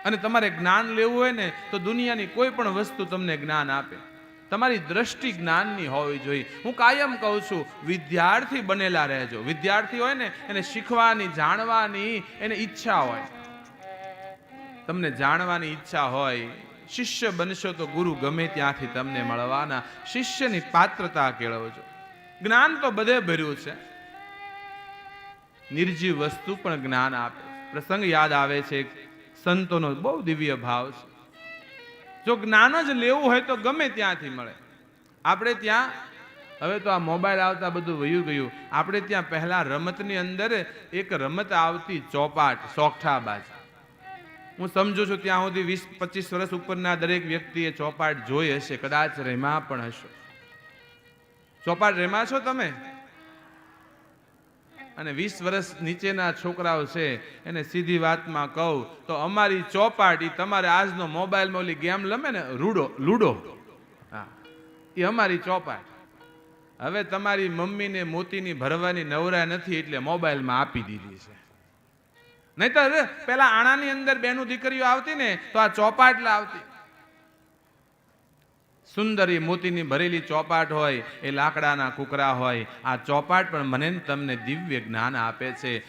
અને તમારે જ્ઞાન લેવું હોય ને તો દુનિયાની કોઈ પણ વસ્તુ તમને જ્ઞાન આપે, તમારી દ્રષ્ટિ જ્ઞાનની હોવી જોઈએ. હું કાયમ કહું છું, વિદ્યાર્થી બનેલા રહેજો. વિદ્યાર્થી હોય ને એને શીખવાની, જાણવાની એને ઈચ્છા હોય. તમને જાણવાની ઈચ્છા હોય, શિષ્ય બનશો તો ગુરુ ગમે ત્યાંથી તમને મળવાના. શિષ્યની પાત્રતા કેળવજો. જ્ઞાન તો બધે ભર્યું છે, નિર્જીવ વસ્તુ પણ જ્ઞાન આપે. પ્રસંગ યાદ આવે છે, સંતોનો બહુ દિવ્ય ભાવ છે. જો જ્ઞાન જ લેવું હોય તો ગમે ત્યાંથી મળે. આપણે ત્યાં હવે તો આ મોબાઈલ આવતા બધું વયું ગયું. આપણે ત્યાં પહેલા રમતની અંદર એક રમત આવતી, ચોપાટ, સોગઠાબાજ. હું સમજુ છું ત્યાં સુધી 20-25 વર્ષ ઉપરના દરેક વ્યક્તિએ ચોપાટ જોઈ હશે, કદાચ રેમા પણ હશો. ચોપાટ રેમા છો તમે? અને 20 વર્ષ નીચેના છોકરાઓ છે એને સીધી વાતમાં કહું તો અમારી ચોપાટ એ તમારે આજનો મોબાઈલમાં ઓલી ગેમ રમે ને લૂડો, હા, એ અમારી ચોપાટ. હવે તમારી મમ્મીને મોતીની ભરવાની નવરા નથી એટલે મોબાઈલમાં આપી દીધી છે. નહીતર પેલા આણાની અંદર બેનું દીકરીઓ આવતી ને તો આ ચોપાટ લાવતી. સુંદરી મોતીની ભરેલી ચોપાટ હોય, એ લાકડાના કુકરા હોય. આ ચોપાટ પણ મને તમને દિવ્ય જ્ઞાન આપે છે.